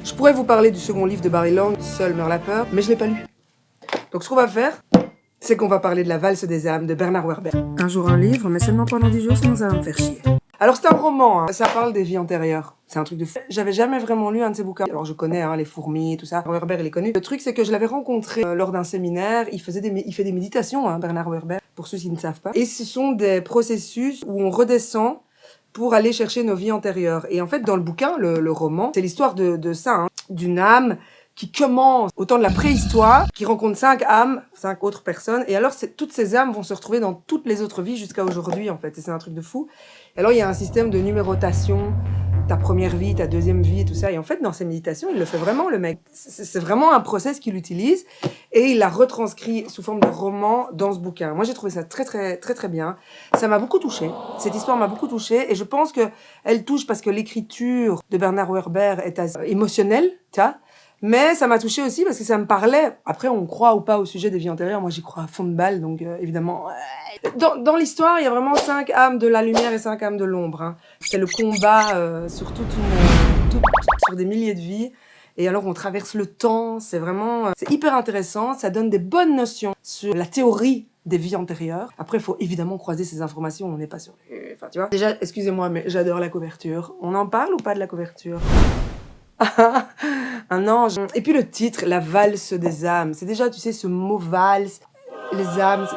Je pourrais vous parler du second livre de Barry Long, Seul meurt la peur, mais je l'ai pas lu. Donc ce qu'on va faire, c'est qu'on va parler de La valse des âmes de Bernard Werber. Un jour un livre, mais seulement pendant 10 jours, sinon ça va me faire chier. Alors c'est un roman, hein. Ça parle des vies antérieures. C'est un truc de fou. J'avais jamais vraiment lu un de ses bouquins. Alors je connais les fourmis, tout ça. Werber, il est connu. Le truc, c'est que je l'avais rencontré lors d'un séminaire. Il fait des méditations, hein, Bernard Werber, pour ceux qui ne savent pas. Et ce sont des processus où on redescend pour aller chercher nos vies antérieures. Et en fait, dans le bouquin, le roman, c'est l'histoire de ça, hein, d'une âme qui commence au temps de la préhistoire, qui rencontre 5 âmes, 5 autres personnes, et alors toutes ces âmes vont se retrouver dans toutes les autres vies jusqu'à aujourd'hui, en fait, et c'est un truc de fou. Et alors il y a un système de numérotation, ta première vie, ta deuxième vie, et tout ça, et en fait dans ses méditations, il le fait vraiment, le mec. C'est vraiment un process qu'il utilise, et il l'a retranscrit sous forme de roman dans ce bouquin. Moi j'ai trouvé ça très bien, ça m'a beaucoup touchée, cette histoire m'a beaucoup touchée, et je pense que elle touche parce que l'écriture de Bernard Werber est assez émotionnelle, tu vois. Mais ça m'a touchée aussi parce que ça me parlait. Après, on croit ou pas au sujet des vies antérieures. Moi, j'y crois à fond de balle, donc évidemment. Dans l'histoire, il y a vraiment 5 âmes de la lumière et 5 âmes de l'ombre. Hein. C'est le combat sur sur des milliers de vies. Et alors, on traverse le temps. C'est vraiment, c'est hyper intéressant. Ça donne des bonnes notions sur la théorie des vies antérieures. Après, il faut évidemment croiser ces informations. On n'est pas sur. Enfin, tu vois. Déjà, excusez-moi, mais j'adore la couverture. On en parle ou pas de la couverture? Un ange. Et puis le titre, La valse des âmes. C'est déjà, tu sais, ce mot valse, les âmes,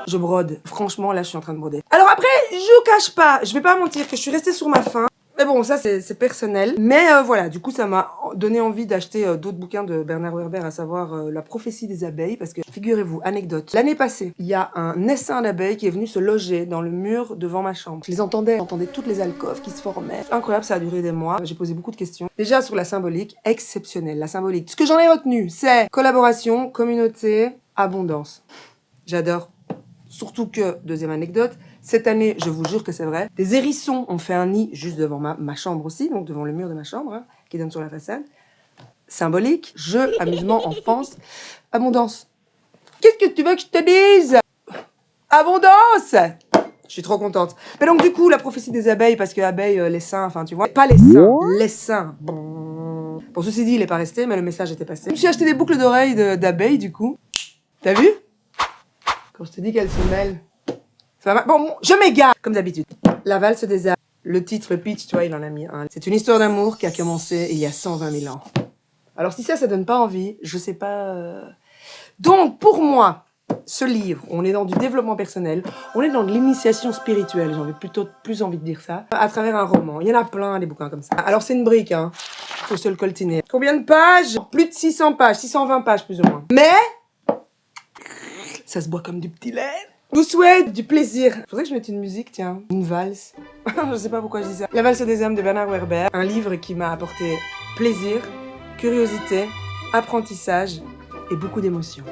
je brode. Franchement, là, je suis en train de broder. Alors après, je vous cache pas, je vais pas mentir que je suis restée sur ma faim. Mais bon, ça, c'est personnel. Mais voilà, du coup, ça m'a donné envie d'acheter d'autres bouquins de Bernard Werber, à savoir La prophétie des abeilles. Parce que, figurez-vous, anecdote, l'année passée, il y a un essaim d'abeilles qui est venu se loger dans le mur devant ma chambre. Je les entendais, j'entendais toutes les alcôves qui se formaient. Incroyable, ça a duré des mois. J'ai posé beaucoup de questions. Déjà, sur la symbolique, exceptionnelle, la symbolique. Ce que j'en ai retenu, c'est collaboration, communauté, abondance. J'adore. Surtout que, deuxième anecdote, cette année, je vous jure que c'est vrai, des hérissons ont fait un nid juste devant ma chambre aussi, donc devant le mur de ma chambre, hein, qui donne sur la façade. Symbolique, jeu, amusement, enfance, abondance. Qu'est-ce que tu veux que je te dise? Abondance! Je suis trop contente. Mais donc du coup, la prophétie des abeilles, parce que abeilles, les seins, enfin tu vois, pas les seins, les seins. Bon, ceci dit, il est pas resté, mais le message était passé. Je me suis acheté des boucles d'oreilles d'abeilles, du coup. T'as vu? Quand je te dis qu'elles se mêlent. Bon, je m'égare, comme d'habitude. La valse des âmes. Le titre, le pitch, tu vois, il en a mis un. C'est une histoire d'amour qui a commencé il y a 120 000 ans. Alors si ça donne pas envie, je sais pas... Donc, pour moi, ce livre, on est dans du développement personnel, on est dans de l'initiation spirituelle, j'ai plus envie de dire ça, à travers un roman. Il y en a plein, des bouquins comme ça. Alors c'est une brique, hein. Faut se le coltiner. Combien de pages? Plus de 600 pages, 620 pages plus ou moins. Mais... ça se boit comme du petit lait. Je vous souhaite du plaisir. Faudrait que je mette une musique, tiens. Une valse. Je sais pas pourquoi je dis ça. La valse des âmes de Bernard Werber. Un livre qui m'a apporté plaisir, curiosité, apprentissage et beaucoup d'émotions.